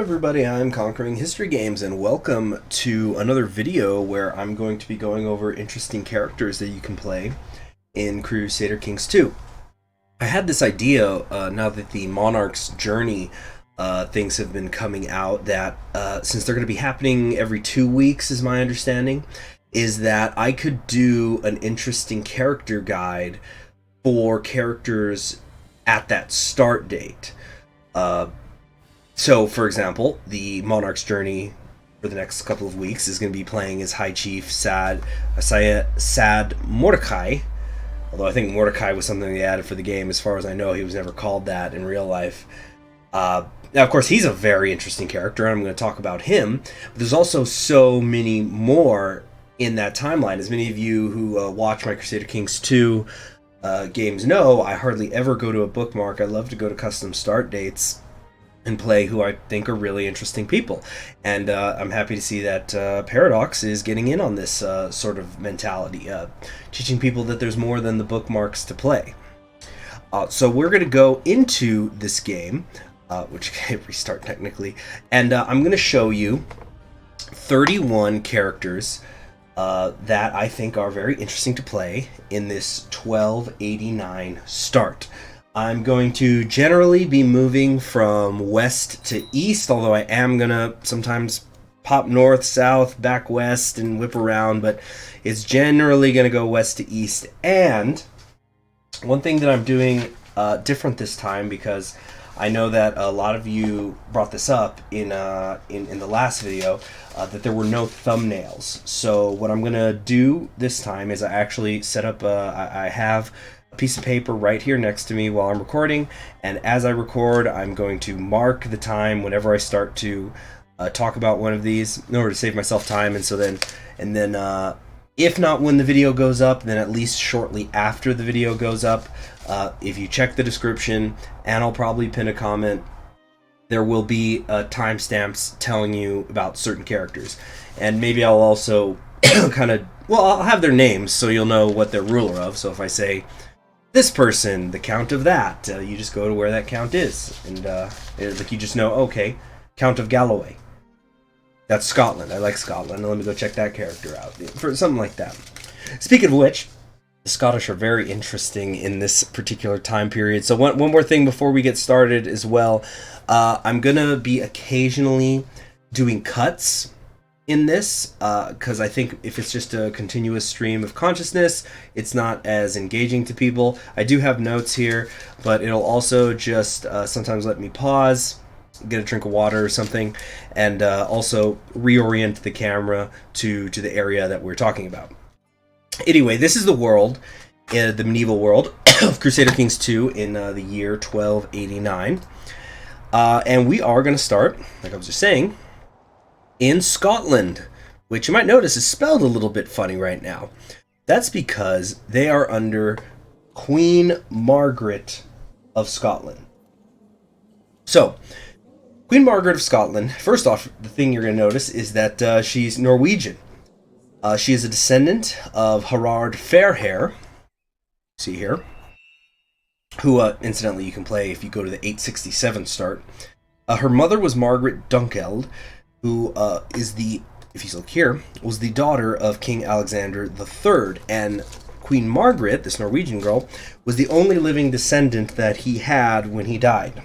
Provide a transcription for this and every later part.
everybody, I'm Conquering History Games, and welcome to another video where I'm going to be going over interesting characters that you can play in Crusader Kings 2. I had this idea, now that the Monarch's Journey things have been coming out, that since they're going to be happening every 2 weeks, is my understanding, is that I could do an interesting character guide for characters at that start date. So, for example, the Monarch's Journey for the next couple of weeks is going to be playing as High Chief Saad Mordechai. Although I think Mordecai was something they added for the game. As far as I know, he was never called that in real life. Now, of course, he's a very interesting character, and I'm going to talk about him. But there's also so many more in that timeline. As many of you who watch my Crusader Kings 2 games know, I hardly ever go to a bookmark. I love to go to custom start dates and play who I think are really interesting people. And I'm happy to see that Paradox is getting in on this sort of mentality, teaching people that there's more than the bookmarks to play. So we're going to go into this game, which can't restart technically, and I'm going to show you 31 characters that I think are very interesting to play in this 1289 start. I'm going to generally be moving from west to east, although I am going to sometimes pop north, south, back west, and whip around, but it's generally going to go west to east. And one thing that I'm doing different this time, because I know that a lot of you brought this up in the last video, that there were no thumbnails. So what I'm going to do this time is I actually set up, I have a piece of paper right here next to me while I'm recording, and as I record, I'm going to mark the time whenever I start to talk about one of these in order to save myself time. And so then, if not when the video goes up, then at least shortly after the video goes up. If you check the description, and I'll probably pin a comment, there will be timestamps telling you about certain characters. And maybe I'll also I'll have their names so you'll know what they're ruler of. So if I say this person, the count of that, you just go to where that count is. And like you just know, okay, Count of Galloway. That's Scotland. I like Scotland. Let me go check that character out. For something like that. Speaking of which, the Scottish are very interesting in this particular time period. So one more thing before we get started as well. I'm going to be occasionally doing cuts in this, because I think if it's just a continuous stream of consciousness, it's not as engaging to people. I do have notes here, but it'll also just sometimes let me pause, get a drink of water or something, and also reorient the camera to the area that we're talking about. Anyway, this is the world, the medieval world of Crusader Kings 2 in the year 1289. And we are going to start, like I was just saying, in Scotland, which you might notice is spelled a little bit funny right now. That's because they are under Queen Margaret of Scotland. So, Queen Margaret of Scotland, first off, the thing you're going to notice is that she's Norwegian. She is a descendant of Harald Fairhair, see here, who, incidentally, you can play if you go to the 867 start. Her mother was Margaret Dunkeld, who is the, if you look here, was the daughter of King Alexander III, and Queen Margaret, this Norwegian girl, was the only living descendant that he had when he died.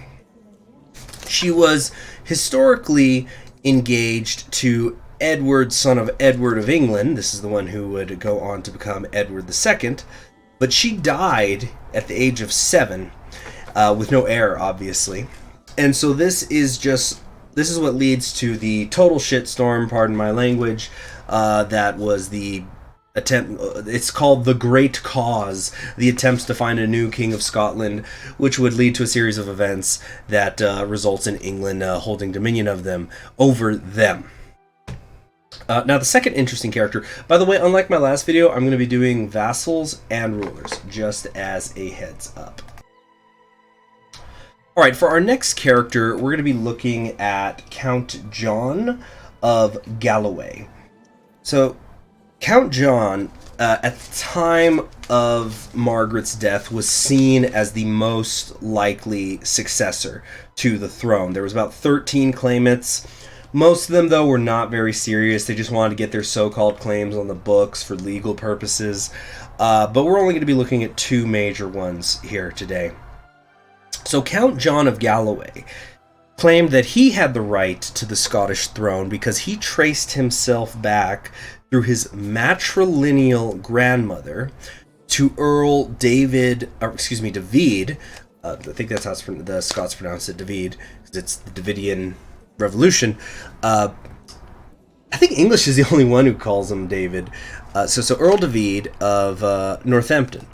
She was historically engaged to Edward, son of Edward of England. This is the one who would go on to become Edward II, but she died at the age of 7, with no heir, obviously. And so this is what leads to the total shitstorm, pardon my language, that was the attempt, it's called the Great Cause, the attempts to find a new King of Scotland, which would lead to a series of events that results in England holding dominion of them over them. Now, the second interesting character, by the way, unlike my last video, I'm going to be doing vassals and rulers, just as a heads up. Alright, for our next character, we're going to be looking at Count Jeanne of Galloway. So, Count John, at the time of Margaret's death, was seen as the most likely successor to the throne. There was about 13 claimants. Most of them, though, were not very serious. They just wanted to get their so-called claims on the books for legal purposes. But we're only going to be looking at two major ones here today. So Count John of Galloway claimed that he had the right to the Scottish throne because he traced himself back through his matrilineal grandmother to Earl David. I think that's how the Scots pronounce it, David, because it's the Davidian Revolution. I think English is the only one who calls him David. So Earl David of Northampton,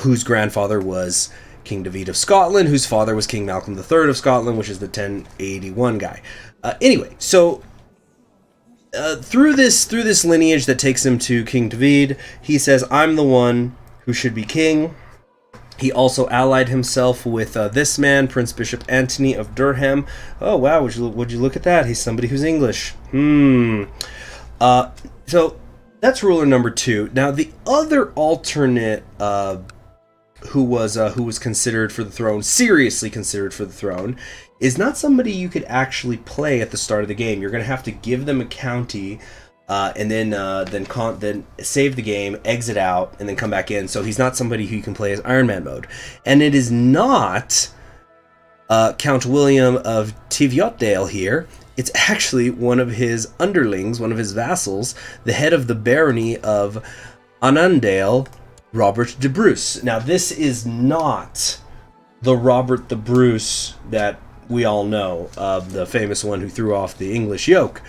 whose grandfather was King David of Scotland, whose father was King Malcolm III of Scotland, which is the 1081 guy. Anyway, so through this lineage that takes him to King David, he says, I'm the one who should be king. He also allied himself with this man, Prince Bishop Anthony of Durham. Oh, wow, would you look at that? He's somebody who's English. So that's ruler number 2. Now, the other alternate who was considered for the throne, seriously considered for the throne, is not somebody you could actually play at the start of the game. You're going to have to give them a county, and then save the game, exit out, and then come back in. So he's not somebody who you can play as Iron Man mode. And it is not Count William of Teviotdale here. It's actually one of his underlings, one of his vassals, the head of the barony of Annandale, Robert de Brus. Now, this is not the Robert the Bruce that we all know, the famous one who threw off the English yoke.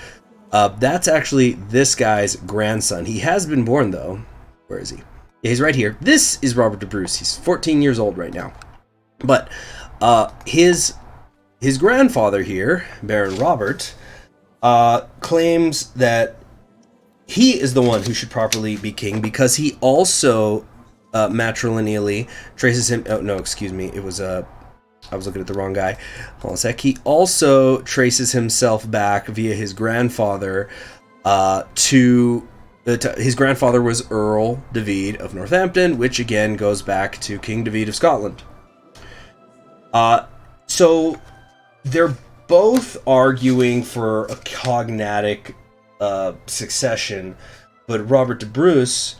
That's actually this guy's grandson. He has been born, though. Where is he? Yeah, he's right here. This is Robert de Brus. He's 14 years old right now. But his grandfather here, Baron Robert, claims that he is the one who should properly be king because he also matrilineally traces him. Oh no, excuse me. It was I was looking at the wrong guy. Hold on a sec. He also traces himself back via his grandfather to his grandfather was Earl David of Northampton, which again goes back to King David of Scotland. So they're both arguing for a cognatic succession, but Robert de Brus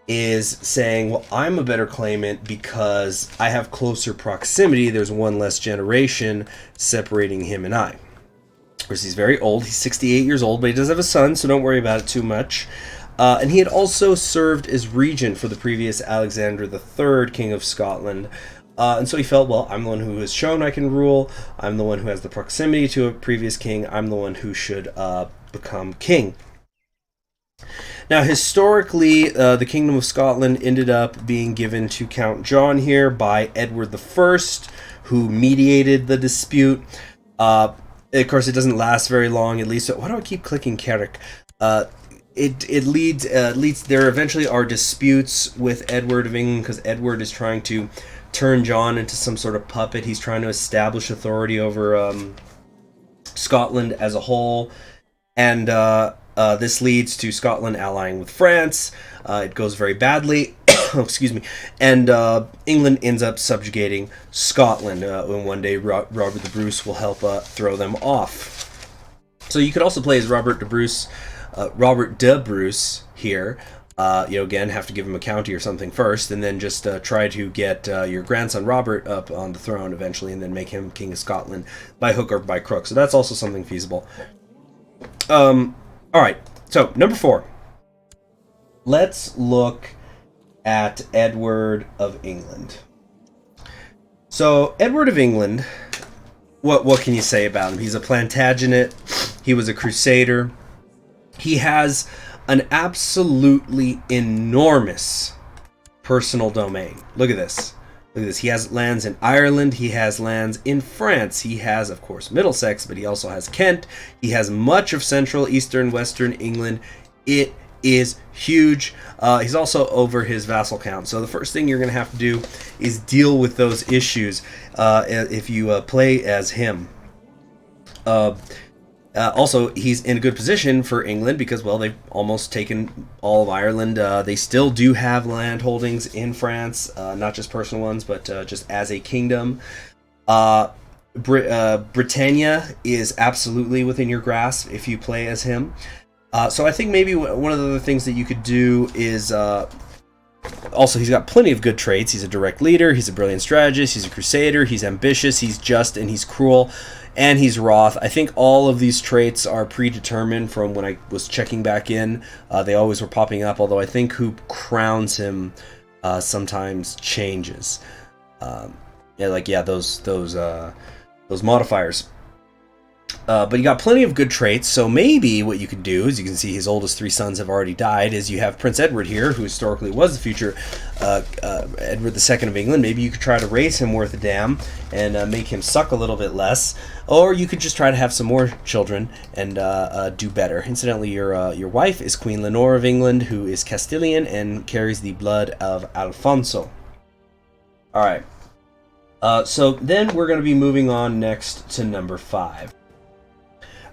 is saying, well, I'm a better claimant because I have closer proximity. There's one less generation separating him and I. Of course, he's very old. He's 68 years old, but he does have a son, so don't worry about it too much. And he had also served as regent for the previous Alexander III, King of Scotland. And so he felt, well, I'm the one who has shown I can rule. I'm the one who has the proximity to a previous king. I'm the one who should become king. Now, historically, the Kingdom of Scotland ended up being given to Count John here by Edward I, who mediated the dispute. Of course, it doesn't last very long, at least. Why do I keep clicking Carrick? It leads. There eventually are disputes with Edward of England because Edward is trying to turn John into some sort of puppet. He's trying to establish authority over Scotland as a whole, and this leads to Scotland allying with France. It goes very badly. Excuse me. And England ends up subjugating Scotland. And one day Robert the Bruce will help throw them off. So you could also play as Robert de Bruce here. Again, have to give him a county or something first, and then just try to get your grandson Robert up on the throne eventually, and then make him King of Scotland by hook or by crook. So that's also something feasible. All right, so number 4. Let's look at Edward of England. So Edward of England, what can you say about him? He's a Plantagenet. He was a Crusader. He has an absolutely enormous personal domain. Look at this. Look at this. He has lands in Ireland. He has lands in France. He has, of course, Middlesex, but he also has Kent. He has much of central, eastern, western England. It is huge. He's also over his vassal count. So the first thing you're going to have to do is deal with those issues if you play as him. Also, he's in a good position for England because, well, they've almost taken all of Ireland. They still do have land holdings in France, not just personal ones, but just as a kingdom. Britannia is absolutely within your grasp if you play as him. So I think maybe one of the other things that you could do is... also, he's got plenty of good traits. He's a direct leader, he's a brilliant strategist, he's a crusader, he's ambitious, he's just, and he's cruel, and he's wroth. I think all of these traits are predetermined from when I was checking back in. They always were popping up, although I think who crowns him sometimes changes. Those modifiers. But you got plenty of good traits, so maybe what you could do is, you can see his oldest 3 sons have already died, is you have Prince Edward here, who historically was the future Edward II of England. Maybe you could try to raise him worth a damn and make him suck a little bit less, or you could just try to have some more children and do better. Incidentally, your wife is Queen Leonor of England, who is Castilian and carries the blood of Alfonso. Alright, so then we're going to be moving on next to number 5.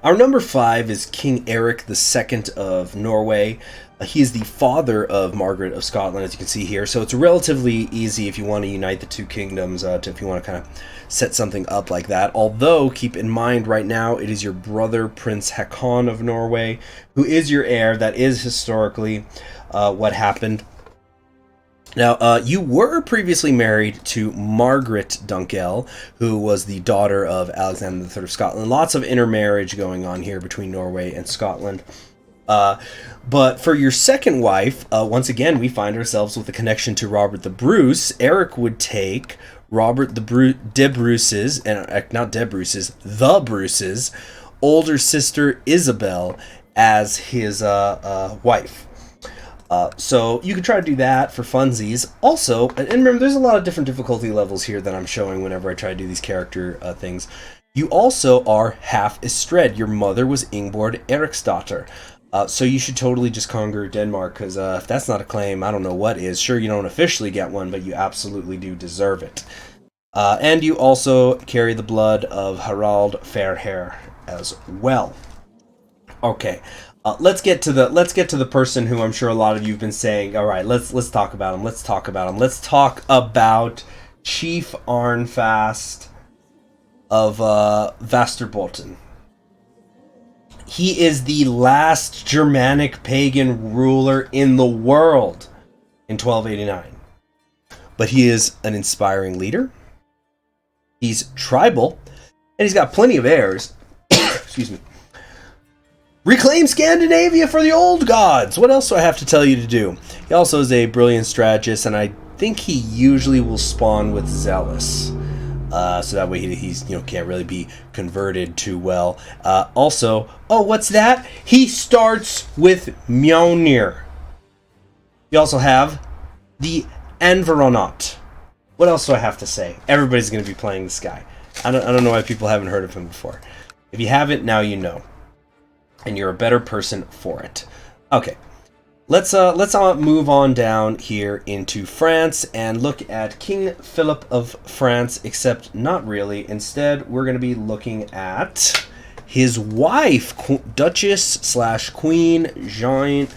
Our number 5 is King Erik II of Norway. He is the father of Margaret of Scotland, as you can see here. So it's relatively easy if you want to unite the 2 kingdoms, if you want to kind of set something up like that. Although, keep in mind, right now, it is your brother, Prince Haakon of Norway, who is your heir. That is historically what happened. Now, you were previously married to Margaret Dunkeld, who was the daughter of Alexander III of Scotland. Lots of intermarriage going on here between Norway and Scotland. But for your second wife, once again, we find ourselves with a connection to Robert the Bruce. Erik would take Robert the de Bruce's, and not de Bruce's, the Bruce's older sister Isabel as his wife. So you could try to do that for funsies. Also, and remember, there's a lot of different difficulty levels here that I'm showing whenever I try to do these character things. You also are half Istred. Your mother was Ingeborg Eriksdotter. So you should totally just conquer Denmark, because if that's not a claim, I don't know what is. Sure, you don't officially get one, but you absolutely do deserve it. And you also carry the blood of Harald Fairhair as well. Okay. Let's get to the person who I'm sure a lot of you have been saying, all right, let's talk about him. Let's talk about Chief Arnfast of Vasterbotten. He is the last Germanic pagan ruler in the world in 1289. But he is an inspiring leader. He's tribal, and he's got plenty of heirs. Excuse me. Reclaim Scandinavia for the old gods! What else do I have to tell you to do? He also is a brilliant strategist, and I think he usually will spawn with Zealous. So that way he's can't really be converted too well. Also, what's that? He starts with Mjolnir. You also have the Environot. What else do I have to say? Everybody's going to be playing this guy. I don't know why people haven't heard of him before. If you haven't, now you know. And you're a better person for it. Okay, let's move on down here into France and look at King Philip of France, except not really. Instead, we're going to be looking at his wife, Duchess/Queen Jeanne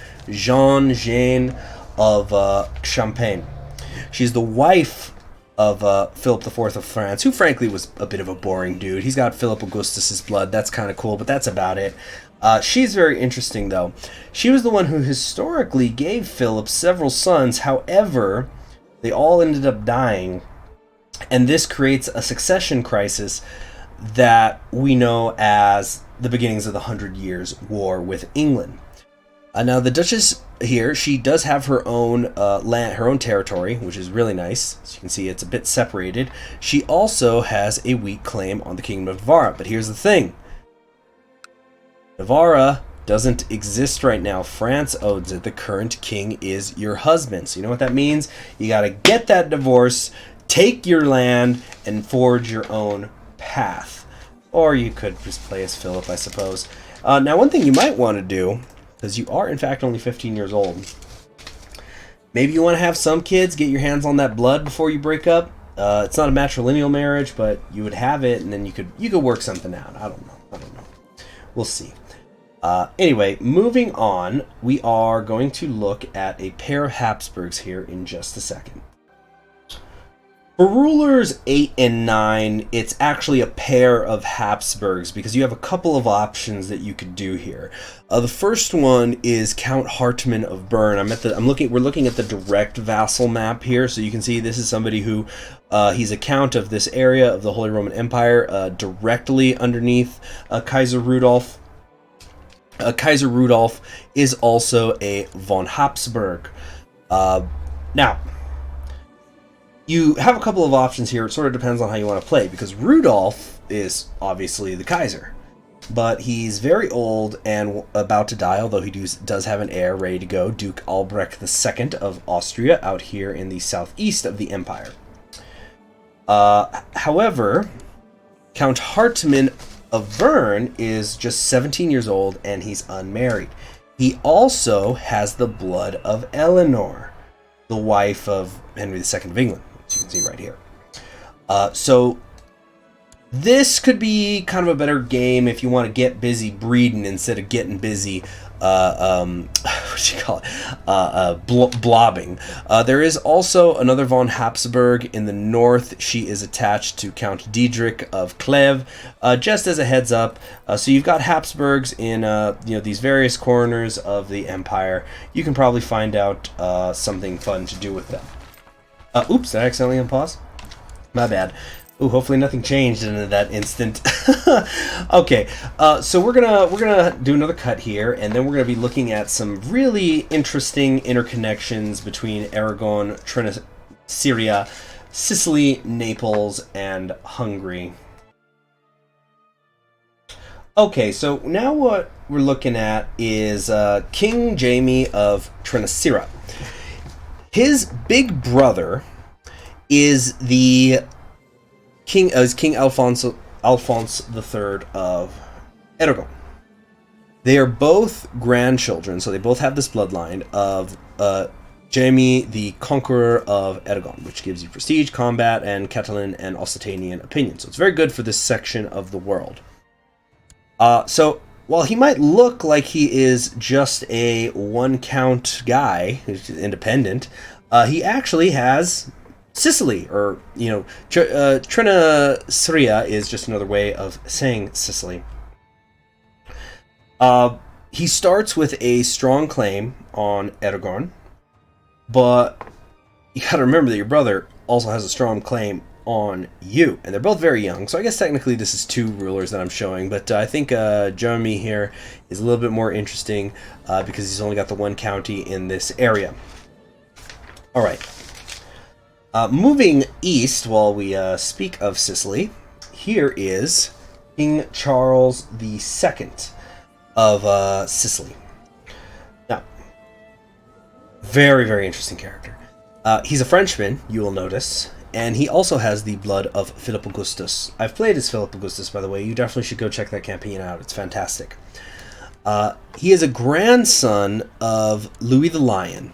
of Champagne. She's the wife of Philip IV of France, who frankly was a bit of a boring dude. He's got Philip Augustus's blood. That's kind of cool, but that's about it. She's very interesting, though. She was the one who historically gave Philip several sons. However, they all ended up dying, and this creates a succession crisis that we know as the beginnings of the 100 Years' War with England. Now, the Duchess here, she does have her own land, her own territory, which is really nice. As you can see, it's a bit separated. She also has a weak claim on the Kingdom of Navarre. But here's the thing. Navarre doesn't exist right now. France owns it. The current king is your husband. So you know what that means? You got to get that divorce, take your land, and forge your own path. Or you could just play as Philip, I suppose. Now, one thing you might want to do, because you are, in fact, only 15 years old, maybe you want to have some kids, get your hands on that blood before you break up. It's not a matrilineal marriage, but you would have it, and then you could work something out. I don't know. We'll see. Anyway, moving on, we are going to look at a pair of Habsburgs here in just a second. For rulers 8 and 9, it's actually a pair of Habsburgs because you have a couple of options that you could do here. The first one is Count Hartmann of Bern. We're looking at the direct vassal map here, so you can see this is somebody who he's a count of this area of the Holy Roman Empire, directly underneath Kaiser Rudolf. Kaiser Rudolf is also a von Habsburg. Now, you have a couple of options here. It sort of depends on how you want to play, because Rudolf is obviously the Kaiser, but he's very old and about to die, although he does have an heir ready to go, Duke Albrecht II of Austria, out here in the southeast of the empire. However, Count Hartmann of Bern is just 17 years old and he's unmarried. He also has the blood of Eleanor, the wife of Henry II of England, as you can see right here. So this could be kind of a better game if you want to get busy breeding instead of getting busy blobbing. There is also another von Habsburg in the north. She is attached to Count Diedrich of Cleve, just as a heads up. So you've got Habsburgs in these various corners of the empire. You can probably find out something fun to do with them. Oops, did I accidentally unpause? My bad. Ooh, hopefully nothing changed in that instant. Okay, so we're gonna do another cut here, and then we're gonna be looking at some really interesting interconnections between Aragon, Trinacria, Sicily, Naples, and Hungary. Okay, so now what we're looking at is King Juame of Trinacria. His big brother is King Alphonse III of Aragon. They are both grandchildren, so they both have this bloodline of Juame, the Conqueror of Aragon, which gives you prestige, combat, and Catalan and Occitanian opinion. So it's very good for this section of the world. So while he might look like he is just a one-count guy who's independent, he actually has Sicily, or, Trinacria is just another way of saying Sicily. He starts with a strong claim on Aragon, but you gotta remember that your brother also has a strong claim on you, and they're both very young, so I guess technically this is two rulers that I'm showing, but I think Juame here is a little bit more interesting because he's only got the one county in this area. Alright. Moving east while we speak of Sicily, here is King Charles II of Sicily. Now, very, very interesting character. He's a Frenchman, you will notice, and he also has the blood of Philip Augustus. I've played as Philip Augustus, by the way. You definitely should go check that campaign out. It's fantastic. He is a grandson of Louis the Lion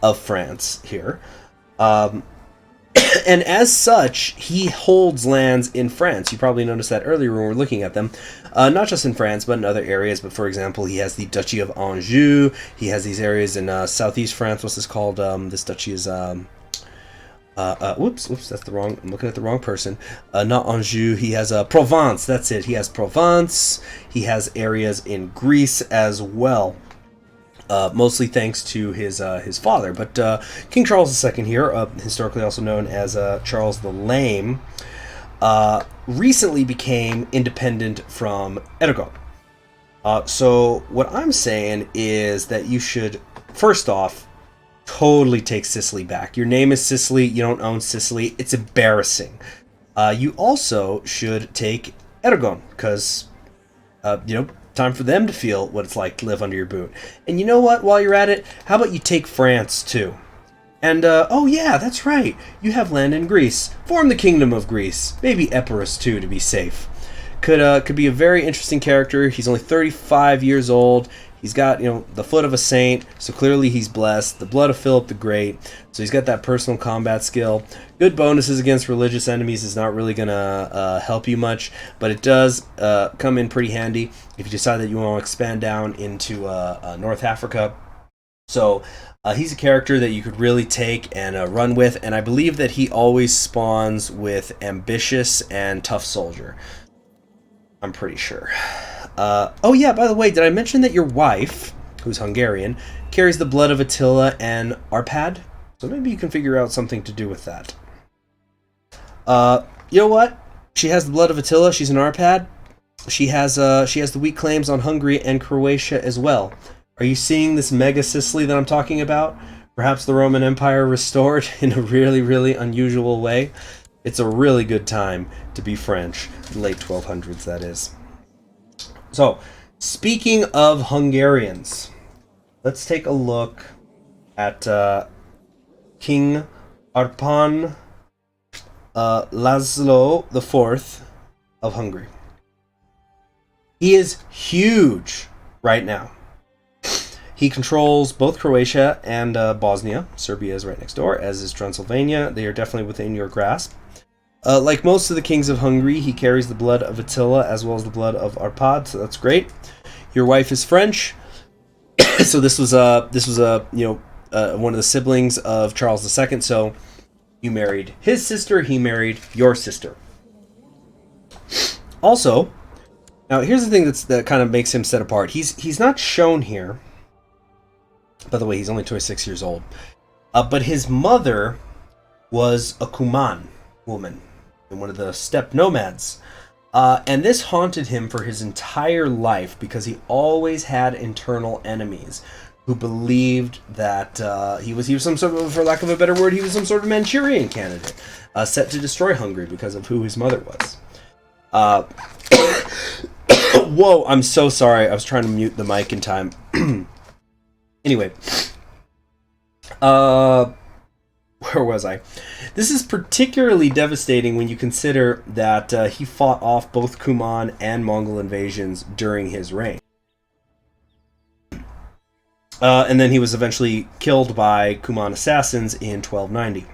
of France here. And as such, he holds lands in France. You probably noticed that earlier when we were looking at them. Not just in France, but in other areas. But for example, he has the Duchy of Anjou. He has these areas in southeast France. What's this called? This duchy is... whoops, that's the wrong... I'm looking at the wrong person. Not Anjou. He has Provence. That's it. He has Provence. He has areas in Greece as well. Mostly thanks to his father. But King Charles II here, historically also known as Charles the Lame, recently became independent from Aragon. So what I'm saying is that you should, first off, totally take Sicily back. Your name is Sicily, you don't own Sicily, it's embarrassing. You also should take Aragon, because, time for them to feel what it's like to live under your boot. And you know what, while you're at it, how about you take France too? And, oh yeah, that's right, you have land in Greece. Form the Kingdom of Greece. Maybe Epirus too, to be safe. Could be a very interesting character. He's only 35 years old. He's got, the foot of a saint, so clearly he's blessed. The blood of Philip the Great, so he's got that personal combat skill. Good bonuses against religious enemies is not really going to help you much, but it does come in pretty handy if you decide that you want to expand down into North Africa. So he's a character that you could really take and run with, and I believe that he always spawns with Ambitious and Tough Soldier. I'm pretty sure. Oh yeah, by the way, did I mention that your wife, who's Hungarian, carries the blood of Attila and Arpad? So maybe you can figure out something to do with that. You know what? She has the blood of Attila, she's an Arpad. She has the weak claims on Hungary and Croatia as well. Are you seeing this mega Sicily that I'm talking about? Perhaps the Roman Empire restored in a really, really unusual way? It's a really good time to be French. Late 1200s, that is. So, speaking of Hungarians, let's take a look at King Arpan Laszlo IV of Hungary. He is huge right now. He controls both Croatia and Bosnia. Serbia is right next door, as is Transylvania. They are definitely within your grasp. Like most of the kings of Hungary, he carries the blood of Attila as well as the blood of Arpad, so that's great. Your wife is French, so this was one of the siblings of Charles II. So you married his sister, he married your sister. Also, now here's the thing that kind of makes him set apart. He's not shown here. By the way, he's only 26 years old. But his mother was a Cuman woman, and one of the steppe nomads. And this haunted him for his entire life because he always had internal enemies who believed that he was some sort of, for lack of a better word, he was some sort of Manchurian candidate set to destroy Hungary because of who his mother was. Whoa, I'm so sorry. I was trying to mute the mic in time. Anyway, where was I? This is particularly devastating when you consider that he fought off both Cuman and Mongol invasions during his reign. And then he was eventually killed by Cuman assassins in 1290.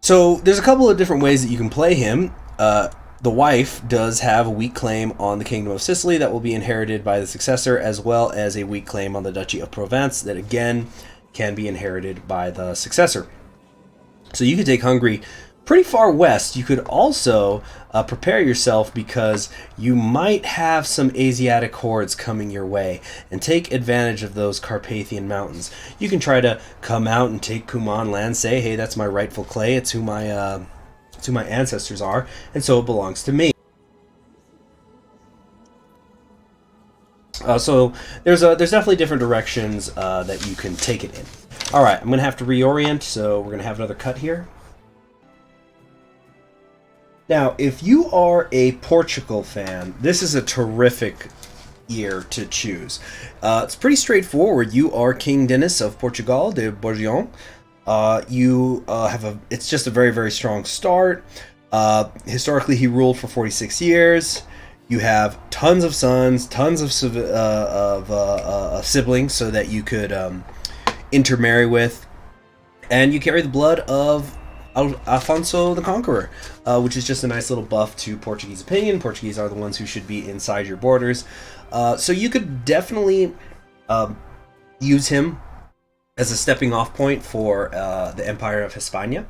So there's a couple of different ways that you can play him. The wife does have a weak claim on the Kingdom of Sicily that will be inherited by the successor, as well as a weak claim on the Duchy of Provence that again can be inherited by the successor. So you could take Hungary pretty far west. You could also prepare yourself because you might have some Asiatic hordes coming your way, and take advantage of those Carpathian mountains. You can try to come out and take Cuman land, say, hey, that's my rightful clay, it's who my ancestors are, and so it belongs to me. So there's definitely different directions that you can take it in. All right, I'm gonna have to reorient, so we're gonna have another cut here. Now, if you are a Portugal fan, this is a terrific year to choose. It's pretty straightforward. You are King Dinis of Portugal, de Bourgogne. It's just a very, very strong start. Historically, he ruled for 46 years. You have tons of sons, tons of siblings, so that you could intermarry with, and you carry the blood of Afonso the Conqueror, which is just a nice little buff to Portuguese opinion. Portuguese are the ones who should be inside your borders, so you could definitely use him as a stepping off point for the Empire of Hispania.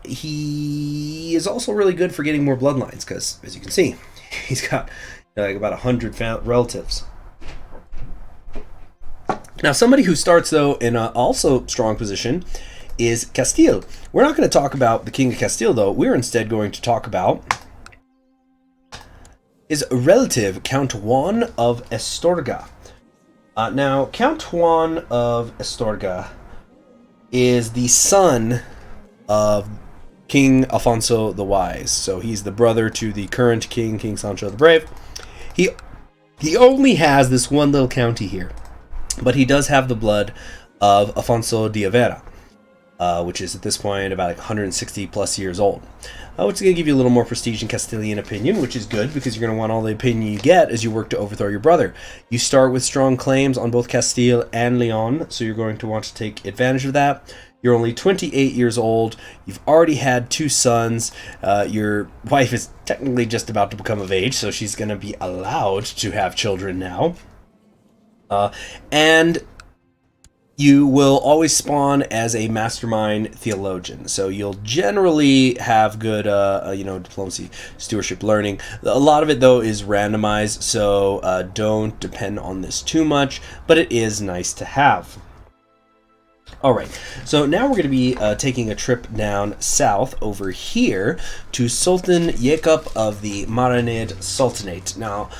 He is also really good for getting more bloodlines because, as you can see, he's got like about 100 relatives. Now, somebody who starts, though, in a also strong position is Castile. We're not going to talk about the King of Castile, though. We're instead going to talk about his relative, Count Juan of Astorga. Now, Count Juan of Astorga is the son of King Afonso the Wise. So he's the brother to the current king, King Sancho the Brave. He only has this one little county here, but he does have the blood of Afonso de Avera. which is at this point about like 160 plus years old. Which is going to give you a little more prestige in Castilian opinion, which is good because you're going to want all the opinion you get as you work to overthrow your brother. You start with strong claims on both Castile and Leon, so you're going to want to take advantage of that. You're only 28 years old. You've already had 2 sons. Your wife is technically just about to become of age, so she's going to be allowed to have children now. And you will always spawn as a mastermind theologian, so you'll generally have good, diplomacy, stewardship, learning. A lot of it, though, is randomized, so don't depend on this too much, but it is nice to have. Alright, so now we're going to be taking a trip down south over here to Sultan Jacob of the Marnid Sultanate. Now,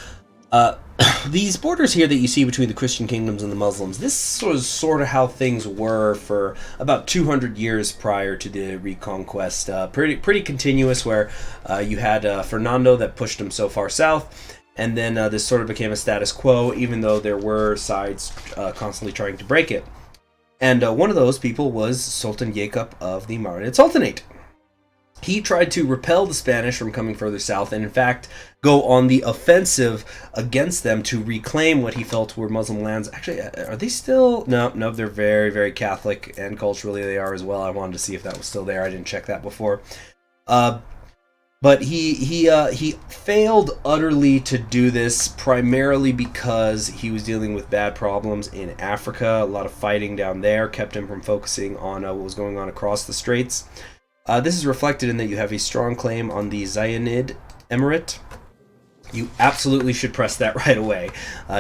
these borders here that you see between the Christian kingdoms and the Muslims, this was sort of how things were for about 200 years prior to the Reconquest. Pretty continuous, where you had Fernando that pushed them so far south, and then this sort of became a status quo, even though there were sides constantly trying to break it. And one of those people was Sultan Jacob of the Marnid Sultanate. He tried to repel the Spanish from coming further south, and in fact go on the offensive against them to reclaim what he felt were Muslim lands. Actually, are they still? No, they're very, very Catholic, and culturally they are as well. I wanted to see if that was still there. I didn't check that before. But he failed utterly to do this, primarily because he was dealing with bad problems in Africa. A lot of fighting down there kept him from focusing on what was going on across the straits. This is reflected in that you have a strong claim on the Zionid Emirate. You absolutely should press that right away.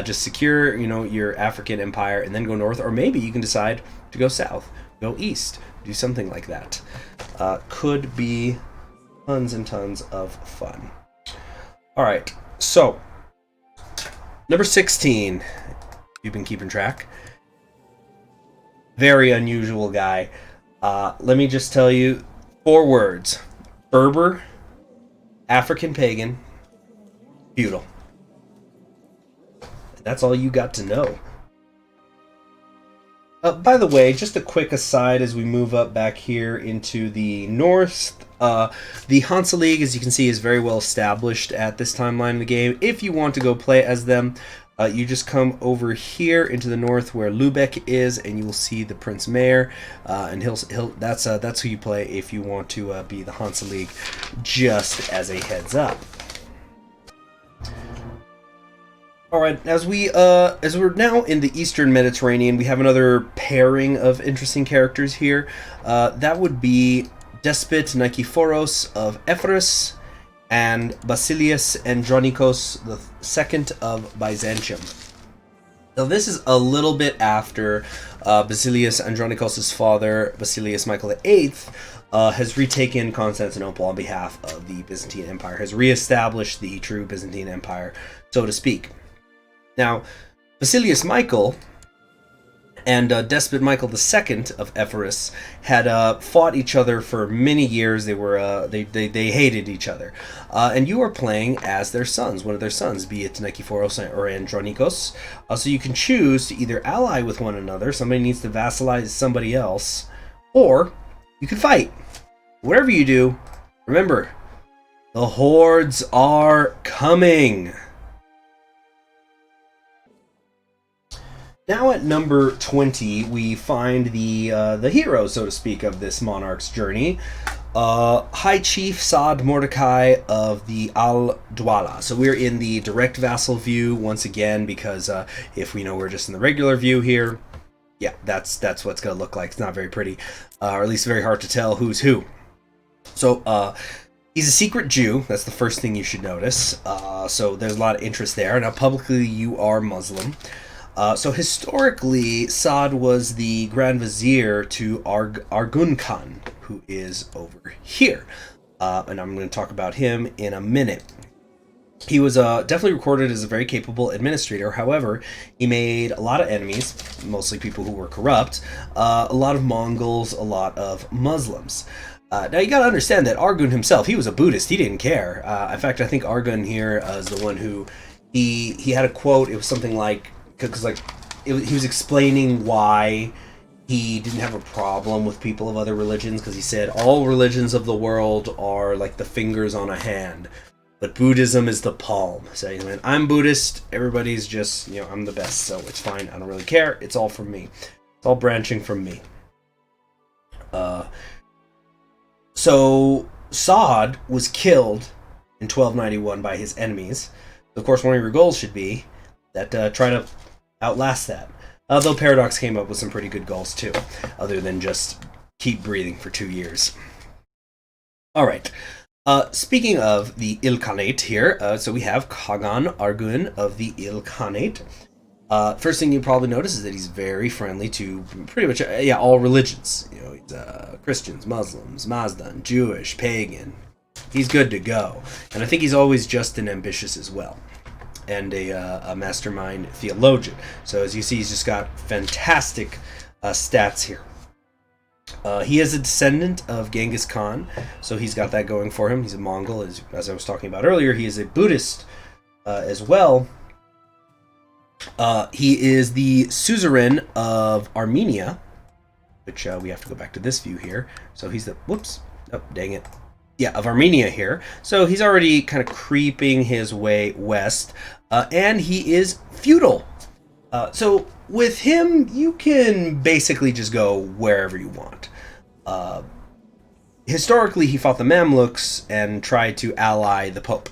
Just secure, your African empire and then go north, or maybe you can decide to go south, go east, do something like that. Could be tons and tons of fun. All right, so number 16. You've been keeping track. Very unusual guy. Let me just tell you 4 words: Berber, African pagan, feudal. That's all you got to know. By the way, just a quick aside as we move up back here into the north. The Hansa League, as you can see, is very well established at this timeline in the game. If you want to go play as them, you just come over here into the north where Lubeck is, and you will see the Prince Mayor, and that's who you play if you want to be the Hansa League. Just as a heads up. All right, as we're now in the Eastern Mediterranean, we have another pairing of interesting characters here. That would be Despot Nikephoros of Epirus and Basilius Andronikos II of Byzantium. Now, this is a little bit after Basilius Andronikos' father, Basilius Michael VIII, has retaken Constantinople on behalf of the Byzantine Empire, has reestablished the true Byzantine Empire, so to speak. Now, Basilius Michael and Despot Michael II of Epirus had fought each other for many years. They were they hated each other, and you are playing as their sons, one of their sons, be it Nikephoros or Andronikos. So you can choose to either ally with one another. Somebody needs to vassalize somebody else, or you can fight. Whatever you do, remember, the hordes are coming. Now at number 20, we find the hero, so to speak, of this monarch's journey, High Chief Saad Mordechai of the al-Damal. So we're in the direct vassal view once again, because if we know we're just in the regular view here, yeah, that's what it's going to look like. It's not very pretty, or at least very hard to tell who's who. So he's a secret Jew. That's the first thing you should notice. So there's a lot of interest there. Now publicly you are Muslim. So historically, Saad was the Grand Vizier to Argun Khan, who is over here. And I'm going to talk about him in a minute. He was definitely recorded as a very capable administrator. However, he made a lot of enemies, mostly people who were corrupt, a lot of Mongols, a lot of Muslims. Now you got to understand that Argun himself, he was a Buddhist. He didn't care. In fact, I think Argun here is the one who he had a quote. It was something like, because he was explaining why He didn't have a problem with people of other religions because he said all religions of the world are like the fingers on a hand, but Buddhism is the palm. So he went, I'm Buddhist, everybody's just, I'm the best, so it's fine. I don't really care. It's all from me. It's all branching from me. So Saad was killed in 1291 by his enemies. Of course, one of your goals should be that try to outlast that. Though Paradox came up with some pretty good goals too, other than just keep breathing for 2 years. All right. Speaking of the Ilkhanate here, so we have Khagan Argun of the Ilkhanate. First thing you probably notice is that he's very friendly to pretty much all religions. He's Christians, Muslims, Mazdan, Jewish, pagan. He's good to go, and I think he's always just and ambitious as well, and a mastermind theologian. So as you see, he's just got fantastic stats here. He is a descendant of Genghis Khan, so he's got that going for him. He's a Mongol, as I was talking about earlier. He is a Buddhist as well. He is the suzerain of Armenia, which we have to go back to this view here. So he's the, dang it. Yeah, of Armenia here. So he's already kind of creeping his way west, and he is feudal. So with him, you can basically just go wherever you want. Historically, he fought the Mamluks and tried to ally the Pope.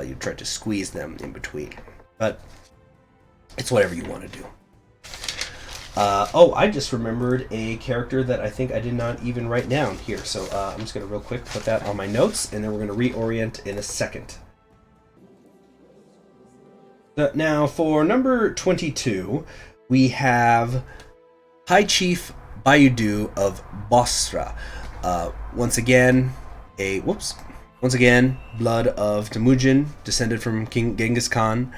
You tried to squeeze them in between, but it's whatever you want to do. I just remembered a character that I think I did not even write down here. So I'm just going to real quick put that on my notes, and then we're going to reorient in a second. Now, for number 22, we have High Chief Bayudu of Bosra. Once again, blood of Temujin, descended from King Genghis Khan.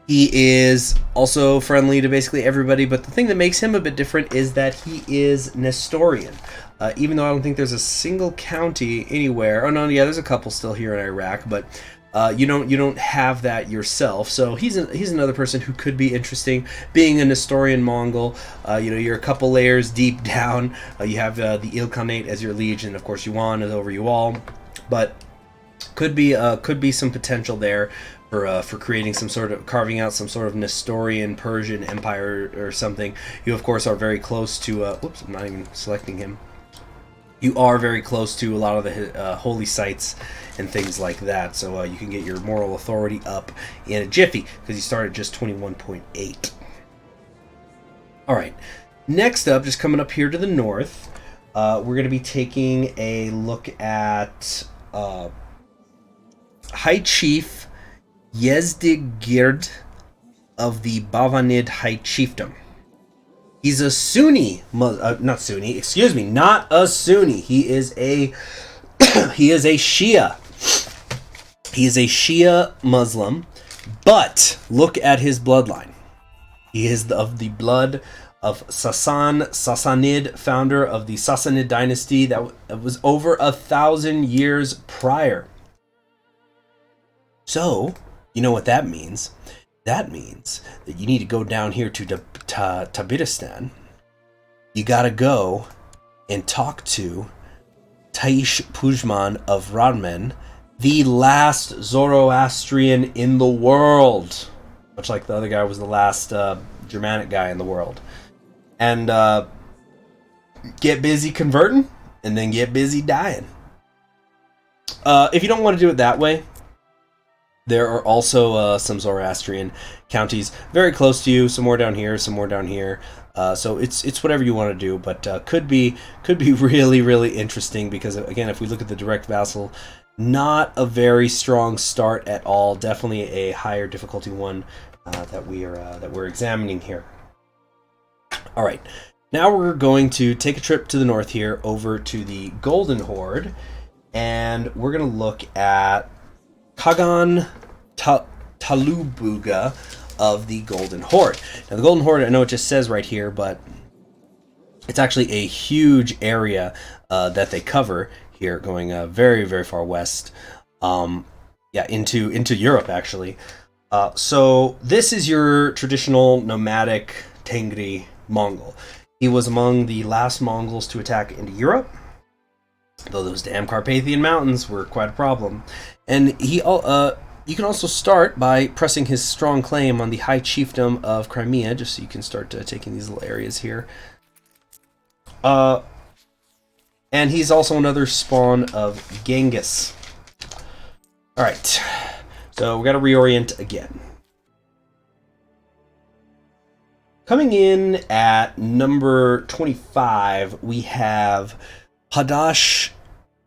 He is also friendly to basically everybody, but the thing that makes him a bit different is that he is Nestorian. Even though I don't think there's a single county anywhere. Oh no, yeah, there's a couple still here in Iraq, but you don't have that yourself. So he's another person who could be interesting. Being a Nestorian Mongol, you're a couple layers deep down. You have the Ilkhanate as your liege, and of course Juan is over you all, but could be some potential there for creating carving out some sort of Nestorian Persian empire or something. You of course are very close to I'm not even selecting him. You are very close to a lot of the holy sites and things like that, so you can get your moral authority up in a jiffy because you start at just 21.8. All right, next up, just coming up here to the north, we're going to be taking a look at High Chief Yezdigerd of the Bavanid High Chiefdom. He's a Sunni, not a Sunni. He is a Shia. He is a Shia Muslim, but look at his bloodline. He is of the blood of Sassanid, founder of the Sassanid dynasty that was over 1,000 years prior. So, you know what that means? That means that you need to go down here to Tabaristan. You gotta go and talk to Taish Pujman of Radmen, the last Zoroastrian in the world. Much like the other guy was the last Germanic guy in the world. And get busy converting, and then get busy dying. If you don't want to do it that way, there are also some Zoroastrian counties very close to you. Some more down here, some more down here. So it's whatever you want to do, but could be really, really interesting because again, if we look at the direct vassal, not a very strong start at all. Definitely a higher difficulty one that we're examining here. All right, now we're going to take a trip to the north here, over to the Golden Horde, and we're going to look at Khagan Talubuga of the Golden Horde. Now, the Golden Horde, I know it just says right here, but it's actually a huge area that they cover here, going very, very far west, into Europe, actually. So this is your traditional nomadic Tengri Mongol. He was among the last Mongols to attack into Europe, though those damn Carpathian Mountains were quite a problem. And he you can also start by pressing his strong claim on the High Chiefdom of Crimea, just so you can start taking these little areas here. And he's also another spawn of Genghis. Alright, so we got to reorient again. Coming in at number 25, we have Hadash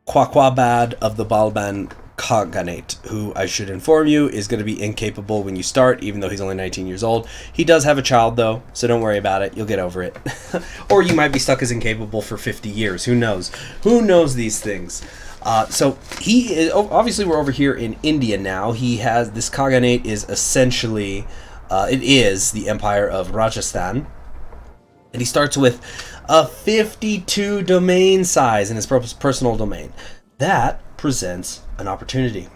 Kwakwabad of the Balban Khaganate, who I should inform you is going to be incapable when you start, even though he's only 19 years old. He does have a child, though, so don't worry about it. You'll get over it. Or you might be stuck as incapable for 50 years. Who knows? Who knows these things? So he is, obviously we're over here in India now. He has, this Khaganate is essentially, it is the Empire of Rajasthan. And he starts with a 52 domain size in his personal domain. That presents an opportunity.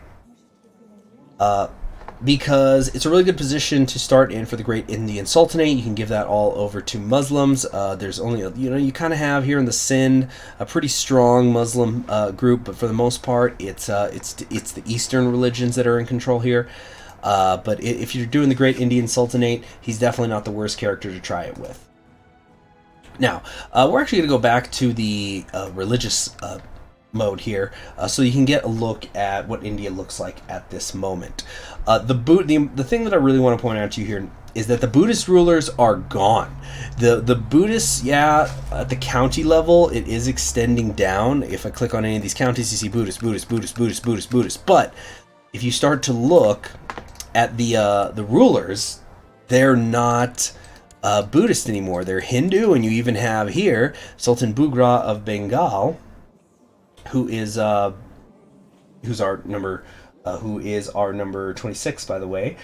Because it's a really good position to start in for the Great Indian Sultanate. You can give that all over to Muslims. There's only, you kind of have here in the Sind a pretty strong Muslim group, but for the most part, it's the Eastern religions that are in control here. But if you're doing the Great Indian Sultanate, he's definitely not the worst character to try it with. Now, we're actually going to go back to the religious mode here, so you can get a look at what India looks like at this moment. The thing that I really want to point out to you here is that the Buddhist rulers are gone. The Buddhists, at the county level, it is extending down. If I click on any of these counties, you see Buddhist, Buddhist, Buddhist, Buddhist, Buddhist, Buddhist. But if you start to look at the rulers, they're not Buddhist anymore. They're Hindu, and you even have here Sultan Bugra of Bengal, who is our number 26, by the way.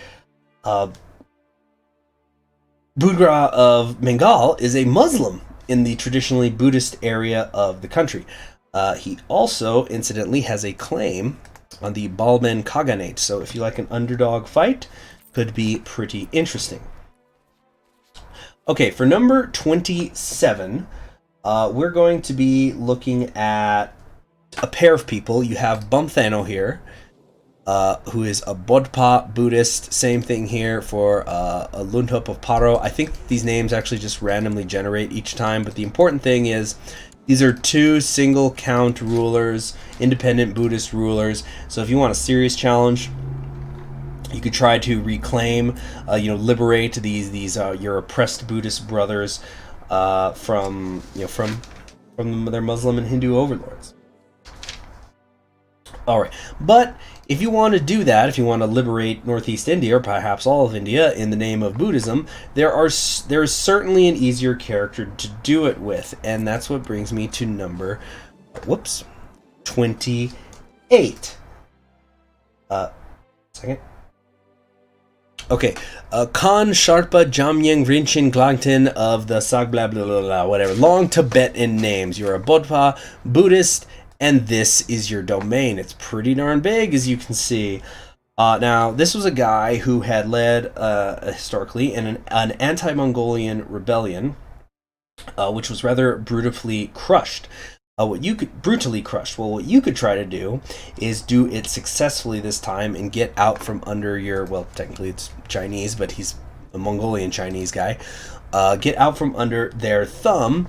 Bugra of Bengal is a Muslim in the traditionally Buddhist area of the country. He also, incidentally, has a claim on the Balban Khaganate, so if you like an underdog fight, could be pretty interesting. Okay, for number 27, we're going to be looking at a pair of people. You have Bumthano here, who is a Bodpa Buddhist. Same thing here for a Lundhup of Paro. I think these names actually just randomly generate each time, but the important thing is these are two single count rulers, independent Buddhist rulers. So if you want a serious challenge, you could try to reclaim, liberate these your oppressed Buddhist brothers from their Muslim and Hindu overlords. Alright, but if you want to do that, if you want to liberate Northeast India, or perhaps all of India, in the name of Buddhism, there is certainly an easier character to do it with, and that's what brings me to number 28. Second. Okay, Khan Sharpa Jamyang Rinchen Glangten of the Sag blah blah blah blah, whatever, long Tibetan names. You're a Bodpa Buddhist, and this is your domain. It's pretty darn big, as you can see. Now, this was a guy who had led, historically, an anti-Mongolian rebellion, which was rather brutally crushed. What you could try to do is do it successfully this time and get out from under your, well, technically it's Chinese, but he's a Mongolian Chinese guy. Get out from under their thumb,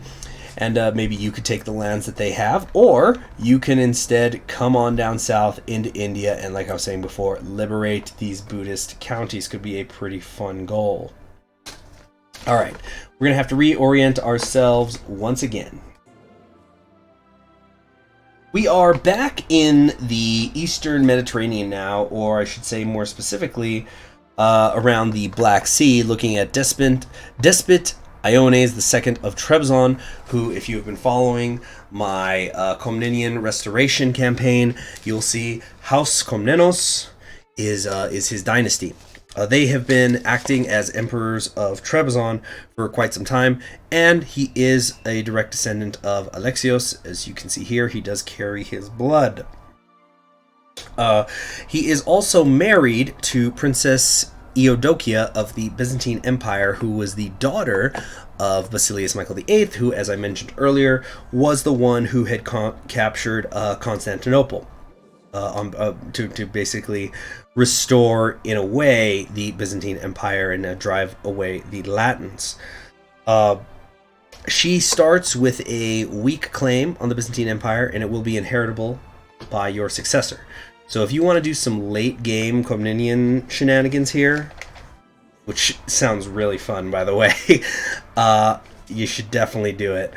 and maybe you could take the lands that they have, or you can instead come on down south into India and, like I was saying before, liberate these Buddhist counties. Could be a pretty fun goal. Alright, we're going to have to reorient ourselves once again. We are back in the Eastern Mediterranean now, or I should say more specifically, around the Black Sea, looking at Despot Iones II of Trebizond, who, if you have been following my Komnenian restoration campaign, you'll see House Komnenos is his dynasty. They have been acting as emperors of Trebizond for quite some time, and he is a direct descendant of Alexios. As you can see here, he does carry his blood. He is also married to Princess Eudokia of the Byzantine Empire, who was the daughter of Basilius Michael VIII, who, as I mentioned earlier, was the one who had captured Constantinople to basically restore, in a way, the Byzantine Empire and drive away the Latins. She starts with a weak claim on the Byzantine Empire, and it will be inheritable by your successor. So if you want to do some late game Komnenian shenanigans here, which sounds really fun, by the way, you should definitely do it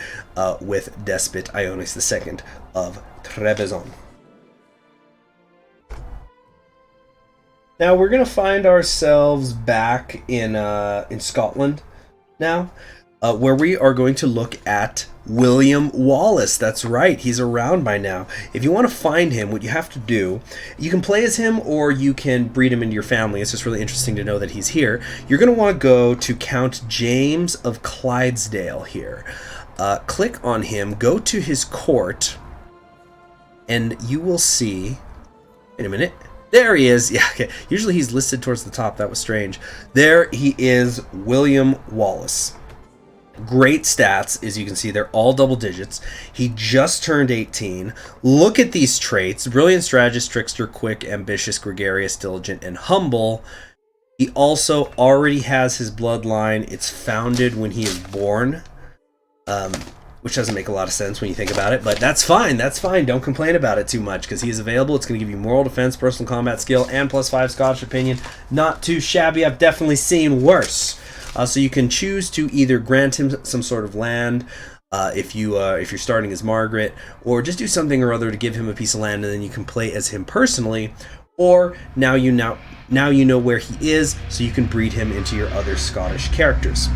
with Despot Ionis II of Trebizond. Now we're going to find ourselves back in Scotland now, where we are going to look at William Wallace. That's right, he's around by now. If you want to find him, what you have to do, you can play as him or you can breed him into your family. It's just really interesting to know that he's here. You're going to want to go to Count James of Clydesdale here. Click on him, go to his court, and you will see... Wait a minute. There he is. Yeah, okay. Usually he's listed towards the top. That was strange. There he is, William Wallace. Great stats, as you can see, they're all double digits. He just turned 18. Look at these traits: brilliant strategist, trickster, quick, ambitious, gregarious, diligent, and humble. He also already has his bloodline. It's founded when he is born, which doesn't make a lot of sense when you think about it, but that's fine. That's fine. Don't complain about it too much, because he is available. It's going to give you moral defense, personal combat skill, and +5 Scottish opinion. Not too shabby. I've definitely seen worse. So you can choose to either grant him some sort of land if you're starting as Margaret, or just do something or other to give him a piece of land, and then you can play as him personally. Or now you know where he is, so you can breed him into your other Scottish characters.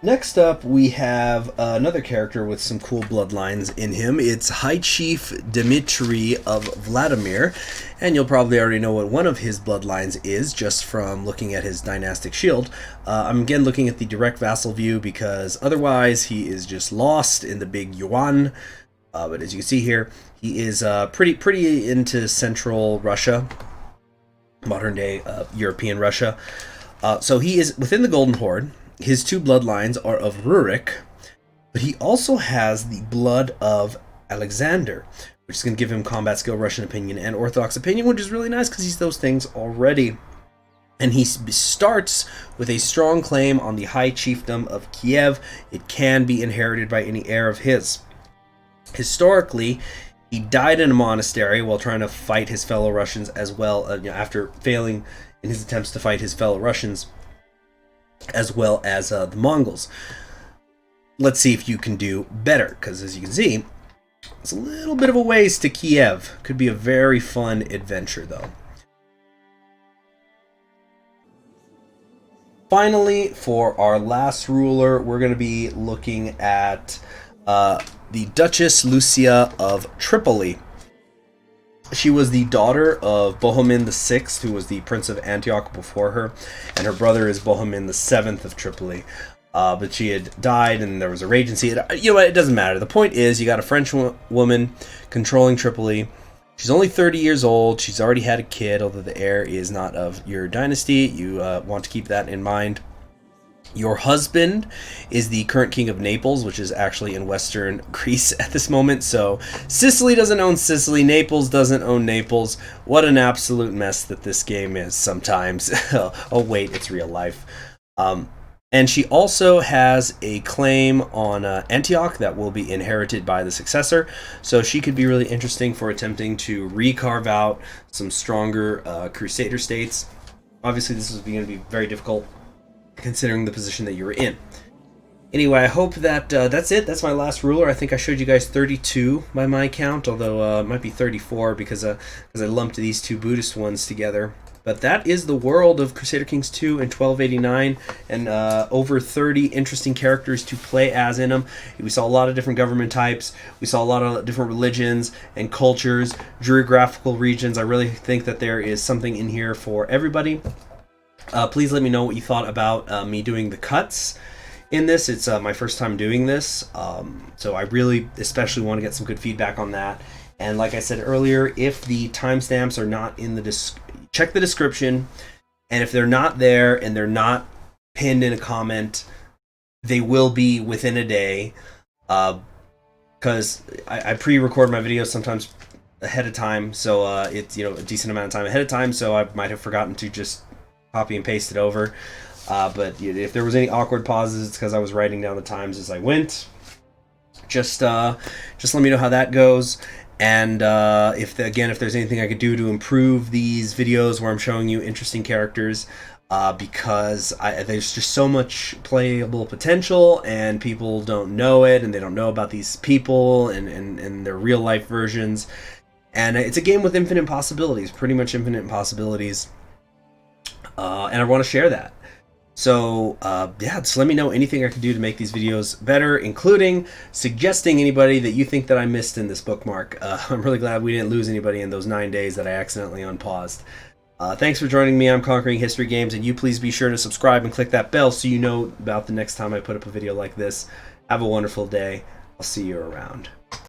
Next up, we have another character with some cool bloodlines in him. It's High Chief Dimitri of Vladimir, and you'll probably already know what one of his bloodlines is just from looking at his dynastic shield. I'm again looking at the direct vassal view because otherwise he is just lost in the big Juan. But as you can see here, he is pretty into central Russia, modern day European Russia. So he is within the Golden Horde. His two bloodlines are of Rurik, but he also has the blood of Alexander, which is going to give him combat skill, Russian opinion, and Orthodox opinion, which is really nice because he's those things already. And he starts with a strong claim on the High Chiefdom of Kiev. It can be inherited by any heir of his. Historically, he died in a monastery while trying to fight his fellow Russians as well, after failing in his attempts to fight his fellow Russians, as well as the Mongols. Let's see if you can do better, because as you can see, it's a little bit of a ways to Kiev. Could be a very fun adventure, though. Finally, for our last ruler, we're going to be looking at the Duchess Lucia of Tripoli. She was the daughter of Bohemond VI, who was the Prince of Antioch before her, and her brother is Bohemond VII of Tripoli. But she had died, and there was a regency. You know what? It doesn't matter. The point is, you got a French woman controlling Tripoli. She's only 30 years old. She's already had a kid, although the heir is not of your dynasty. You want to keep that in mind. Your husband is the current king of Naples, which is actually in western Greece at this moment. So Sicily doesn't own Sicily. Naples doesn't own Naples. What an absolute mess that this game is sometimes. Oh, wait, it's real life. And she also has a claim on Antioch that will be inherited by the successor. So she could be really interesting for attempting to recarve out some stronger Crusader states. Obviously, this is going to be very difficult, considering the position that you were in. Anyway, I hope that that's it. That's my last ruler. I think I showed you guys 32 by my count, although it might be 34 because I lumped these two Buddhist ones together. But that is the world of Crusader Kings 2 in 1289, and over 30 interesting characters to play as in them. We saw a lot of different government types. We saw a lot of different religions and cultures, geographical regions. I really think that there is something in here for everybody. Please let me know what you thought about me doing the cuts in this. It's my first time doing this, so I really especially want to get some good feedback on that. And like I said earlier, if the timestamps are not in the check the description. And if they're not there and they're not pinned in a comment, they will be within a day. Because I pre-record my videos sometimes ahead of time, so it's, a decent amount of time ahead of time, so I might have forgotten to just copy and paste it over. But if there was any awkward pauses, it's because I was writing down the times as I went. Just let me know how that goes. And if there's anything I could do to improve these videos where I'm showing you interesting characters, because there's just so much playable potential, and people don't know it, and they don't know about these people and their real life versions. And it's a game with infinite possibilities, pretty much infinite possibilities. And I want to share that. So, just let me know anything I can do to make these videos better, including suggesting anybody that you think that I missed in this bookmark. I'm really glad we didn't lose anybody in those 9 days that I accidentally unpaused. Thanks for joining me. I'm Conquering History Games, and you please be sure to subscribe and click that bell so you know about the next time I put up a video like this. Have a wonderful day. I'll see you around.